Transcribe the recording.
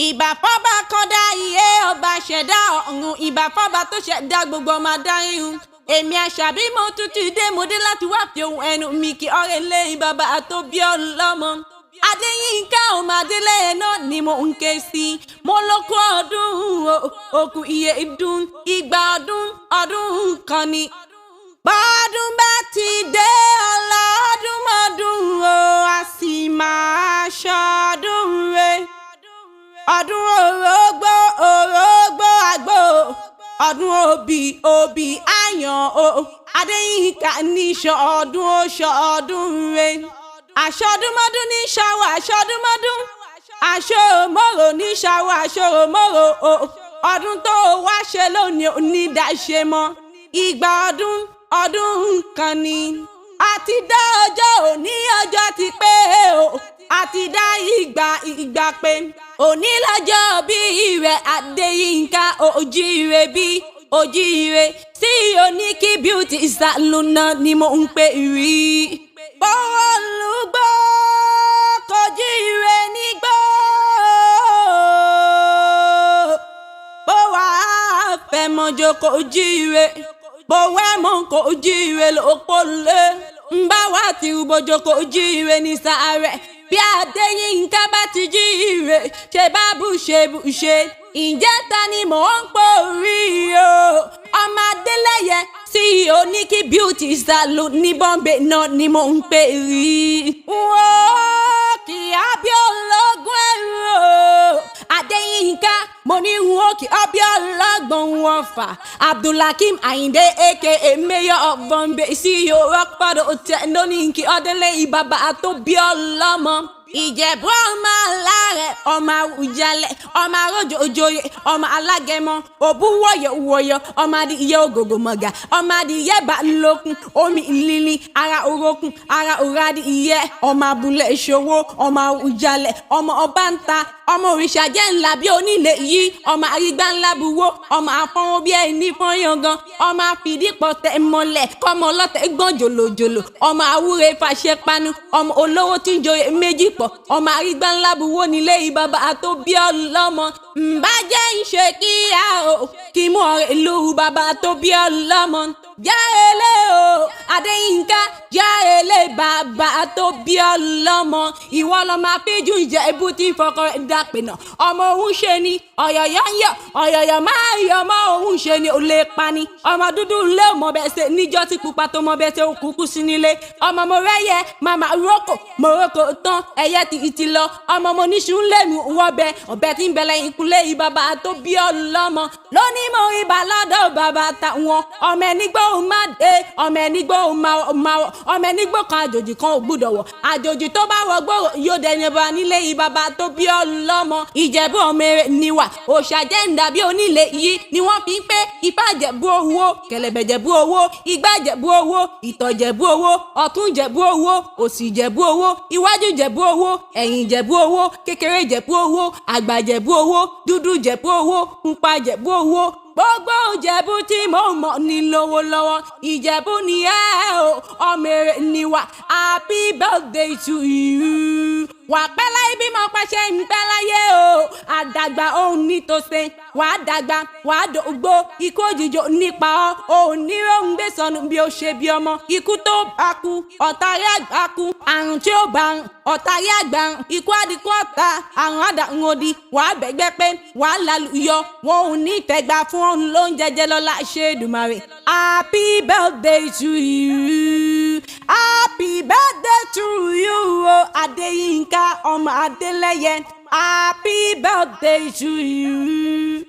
Ìbà fọ́ba kọ́dá iye ọba ṣẹ̀dá ọ̀run, ìbà fọ́ba tó ṣẹ̀dá gbogbo ọmọ adáyún. Èmi Àṣàbí mo tún ti dé, mo dé láti wá fi ohun ẹnu mi kí ọ̀rẹ́ lẹ́yìn bàbá tó bí ọlọ́mọ. Adéyínká ọmọ Adélẹ́yẹ náà ni mo ń ké sí. Mo lókun ọdún òkú iye ìdún, igba ọdún kan ni. Bọ́dún bá ti dé ọlọ́dún mọ́dún o, a sì máa ṣọdún re. Ọdún orógbó àgbò, ọdún òbí àyàn o. Adéyínká ní ṣọdún ó ṣọdún re. Àṣọdúnmọ́dún ní ṣàwọ̀ àṣọdúnmọ́dún, àṣòmọ́rò ní ṣàwọ̀ àṣòmọ́rò o. Ọdún tó wá ṣe lónìí ò ní dáṣe mọ́. Igba ọdún kan ni. Àti dá ọjọ́ òní ọjọ́ ti pé o. Àti dá ìgbà pé. Òní lọ́jọ́ bí rẹ̀ Adéyínká ojíire bí ojíire. Sí Oníkì beauty salon náà ni mo ń pè rí. Bọ́wọ́ lùgbọ́ kojíire nígbó. Bó wà á fẹ́ mọ́jọ́ kojíire. Bó wẹ́ mọ́ kojíire lóko lé. Ń bá wà tí bójó kojíire ní sàárẹ̀. Bí Adéyínká bá ti jíire, ṣe bá bùṣe. Ǹjẹ́ ta ni mò ń pò rí o? Ọmọ Adélẹ́yẹ sí Oníkì beauty salon ní Bombay náà ni mò ń pè rí. Wọ́n kì í Abíọ́lógún ẹ̀rù o. Adéyínká mo ní wọ́n kì í Abíọ́lógún wọn fà. Abdulhakeem Ayinde aka Mayor of Bombay CEO Rockport Hotel lónìí kí Adélẹ́yẹ bàbá tó bí ọlọ́mọ. Ìjẹ̀bú ọmọ alárẹ̀, ọmọ Àwùjalẹ̀, ọmọ arójòjòyè, ọmọ alágẹmọ, òbú wọ̀yọ̀, ọmọ adìyẹ ògògò mọ̀gà, ọmọ adìyẹ bá ń lókun, omi ìlílí, ara òrókun, ara òrádì ìyẹ́, ọmọ abúlé ìṣòwò, ọmọ Àwùjalẹ̀, ọmọ ọba ń ta, ọmọ òrìṣà jẹ́ ńlá bí onílé yìí, ọmọ arígbá ńlá buwó, ọmọ afọ́nwó bí ẹni fọ́yángan, ọmọ àfìdípọ̀ tẹ̀ mọ́lẹ̀, kọ́mọ ọlọ́tẹ̀ gbọ́n jòlòjòlò, ọmọ àwúre fàṣẹ panu, ọmọ olówó tí ń joyè méjì pọ̀, ọmọ arígbá ńlá buwó nílé bàbá tó bí ọlọ́mọ. Ǹbàjẹ́ ń ṣe kíá o, kí mú ọ̀rẹ́ ìlú bàbá tó bí ọlọ́mọ. Jáèlé o, Adéyínká jáèlé bàbá tó bí ọlọ́mọ. Ìwọ lọ máa fíjú Ìjẹ̀bú tí fọkọ rẹ̀ dàpè náà. Ọmọ òun ṣe ni ọ̀yọ̀yọ̀ ń yọ̀, ọ̀yọ̀yọ̀ máa yọ̀, ọmọ òun ṣe ni ò lè pa ni. Ọmọ dúdú lé ò mọ bẹ́ẹ̀ ṣe níjọ́ tí pupa tó mọ bẹ́ẹ̀ ṣe òkúkú sí nílé. Ọmọ mo rẹ́yẹ màmá rọ́kò mo rọ́kò tán ẹyẹ ti lọ. Ọmọ mo níṣu ń lé mi wọ́bẹ ọ̀bẹ tí ń bẹ lẹ́yìn kúlé bàbá tó bí ọlọ́mọ. Lónìí mo ibà lọ́dọ̀ bàbá táwọn ọmọ ẹnigbó má dé, ọmọ ẹnigbó máa wọ, ọmọ ẹnigbó kan àjòjì kan ò gbúdọ̀ wọ̀. Àjòjì tó bá wọ gbòòrò yóò dẹni bá nílé bàbá tó bí ọlọ́mọ. Ìjẹ̀bú ọmọ eré niwà, òòṣà jẹ́ ń dàbí onílé yìí ni wọ́n fi ń pé Ifá Jẹ̀bú owó, Kẹ̀lẹ̀bẹ̀ Jẹ̀bú owó, Igbá Jẹ̀bú owó, Ìtọ̀ Jẹ̀bú owó, Ọ̀tún Jẹ̀bú owó, Òsì Jẹ̀bú owó, Iwájú Jẹ̀bú owó, Ẹ̀yìn Jẹ̀bú owó, Kékeré Jẹ̀bú owó, Àgbà Jẹ̀bú owó, Dúdú Jẹ̀bú owó, Pupa Jẹ̀bú owó. Gbogbo Ìjẹ̀bú tí mo mọ̀ ní lọ́wọ́lọ́wọ́. Ìjẹ̀bú ni ẹ o, ọmọ èrè ni wà. Happy birthday to you. Wà pẹ́ láyé bí mo pàṣẹ ń pẹ́ láyé o. Àdàgbà òun ní tòṣe. Wà á dàgbà, wà á dògbò. Ikú òjijì nípa ọ́. Òun ní òun gbé sọnù bí ó ṣe bí ọmọ. Ikú tó bá kú, ọ̀tàrí àgbà kú. Àrùn tí ó bá rùn, ọ̀tàrí àgbà rùn. Ikú àdìkú ọ̀tá, àrùn àdàngòdì. Wà á bẹ̀gbẹ́ pé, wà á lálùyọ. Wọn ò ní ìtẹ̀gbà fún òun ló ń jẹjẹ lọ́la ṣe Èdùmàrè. Happy birthday to you. Happy birthday to you o, Adéyínká ọmọ Adélẹ́yẹ. Happy birthday to you.